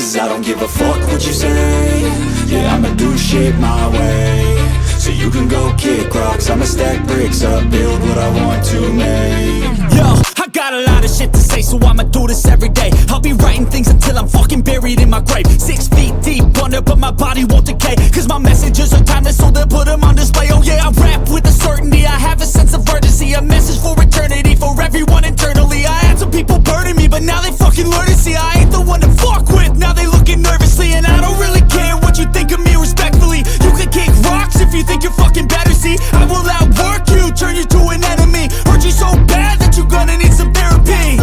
Cause I don't give a fuck what you say. Yeah, I'ma do shit my way. So you can go kick rocks, I'ma stack bricks up, build what I want to make. Yo, I got a lot of shit to say, so I'ma do this every day. I'll be writing things until I'm fucking buried in my grave. 6 feet deep under, but my body won't decay. Cause my messages are timeless, so they'll put them on display. Oh yeah, I rap with a certainty, I have a sense of urgency. A message for eternity, for everyone internally. I had some people burning me, but now they fucking learn to see I ain't the one to fuck with, now they looking nervously. And I don't really care what you think of me, respectfully. You can kick rocks if you think you're fucking better, see. I will outwork you, turn you to an enemy. Hurt you so bad that you're gonna need some therapy.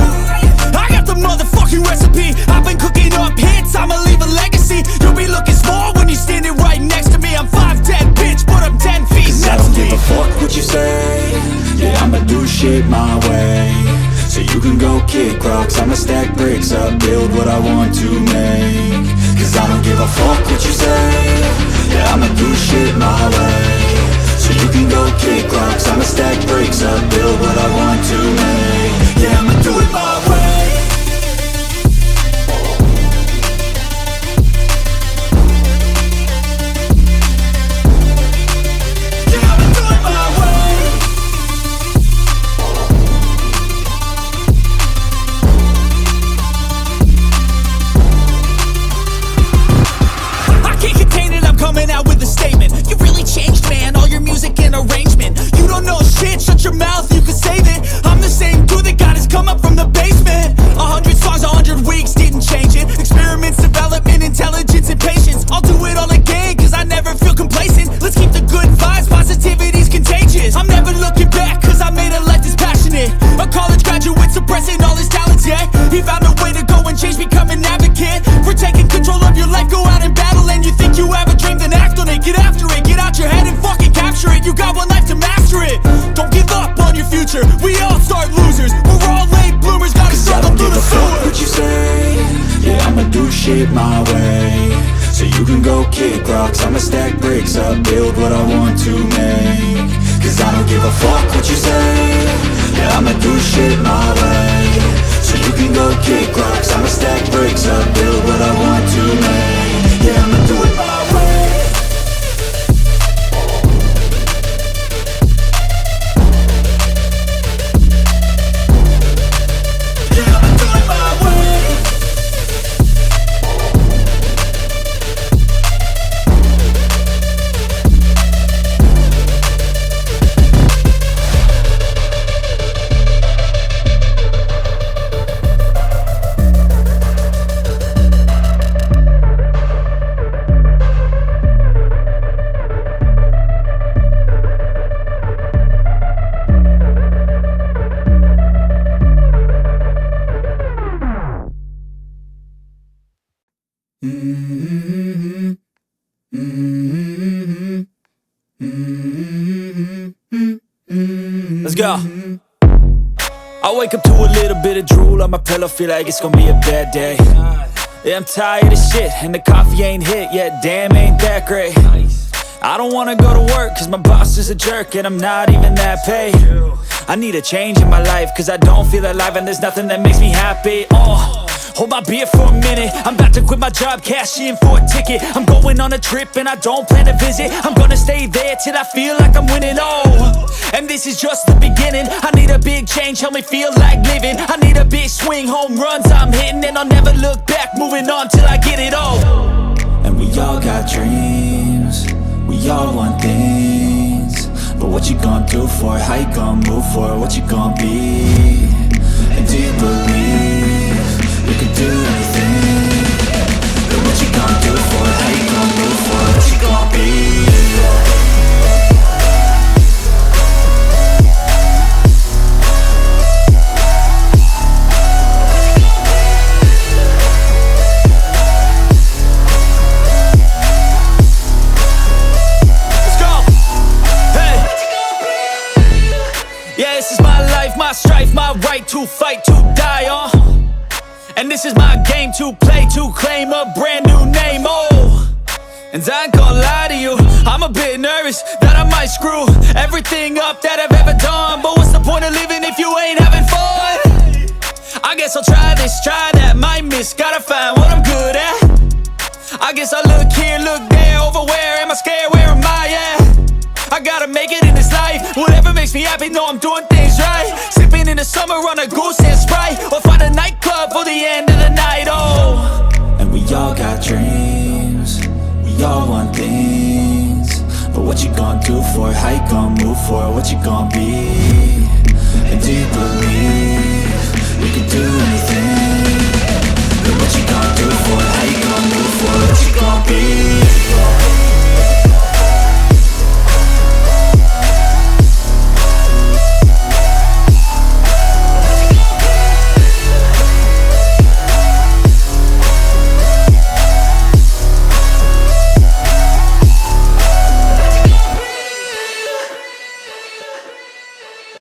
I got the motherfucking recipe. I've been cooking up hits, I'ma leave a legacy. You'll be looking small when you're standing right next to me. I'm 5'10", bitch, but I'm 10 feet Cause next I don't to give me. a fuck what you say. Yeah, I'ma do shit my way. So you can go kick rocks, I'ma stack bricks up, build what I want to make. Cause I don't give a fuck what you say. Yeah, I'ma do shit my way. So you can go kick rocks, I'ma stack bricks up, build what I want to make. Yeah, I'ma do it my way. Yeah, I'ma do it my way. I can't contain it, I'm coming out with a statement. You really changed, man, all your music and arrangement. You don't know shit, shut your mouth, you can save it. I'm the same dude that got his come up from the basement. 100 songs, 100 weeks, didn't change it. Experiments, development, intelligence, and patience. I'll do it all again, cause I never feel complacent. Let's keep the good vibes, positivity's contagious. I'm never looking back, cause I made a life that's passionate. A college graduate suppressing all his talents, yeah. He found a way to go and change, become an advocate. For taking control of your life, go out and battle. And you think you have a dream, then act on it. Get after it, get out your head and fucking capture it. You got one life to master it. Don't give up on your future, we all start losers. We're all late bloomers, gotta struggle through the Fuck sewer. what you say. Yeah, I'ma do shit my way. So you can go kick rocks, I'ma stack bricks up, build what I want to make. Cause I don't give a fuck what you say. Yeah, I'ma do shit my way. So you can go kick rocks, I'ma stack bricks up, build what I want to make. Yeah, I'ma do it my way. Yeah, I'ma do it my way. Let's go. I wake up to a little bit of drool on my pillow, feel like it's gonna be a bad day. Yeah, I'm tired of shit, and the coffee ain't hit yet, damn, ain't that great. I don't wanna go to work, cause my boss is a jerk, and I'm not even that paid. I need a change in my life, cause I don't feel alive, and there's nothing that makes me happy. Hold my beer for a minute, I'm about to quit my job, cash in for a ticket. I'm going on a trip and I don't plan to visit. I'm gonna stay there till I feel like I'm winning, and this is just the beginning. I need a big change, help me feel like living. I need a big swing, home runs I'm hitting. And I'll never look back, moving on till I get it all. And we all got dreams, we all want things. But what you gonna do for it? How you gonna move for it? What you gonna be? And do you believe you can do anything? But what you gonna do for it? How you gonna move for it? What you gonna be? My strife, my right to fight, to die on. And this is my game to play, to claim a brand new name, And I ain't gonna lie to you, I'm a bit nervous that I might screw everything up that I've ever done. But what's the point of living if you ain't having fun? I guess I'll try this, try that, might miss, gotta find what I'm good at. I guess I look here, look there, over where am I scared, where am I at? I gotta make it in this life. Whatever makes me happy, know I'm doing things right. Sipping in the summer on a goose and Sprite, or find a nightclub for the end of the night, oh. And we all got dreams, we all want things. But what you gonna do for it? How you gonna move for it? What you gonna be?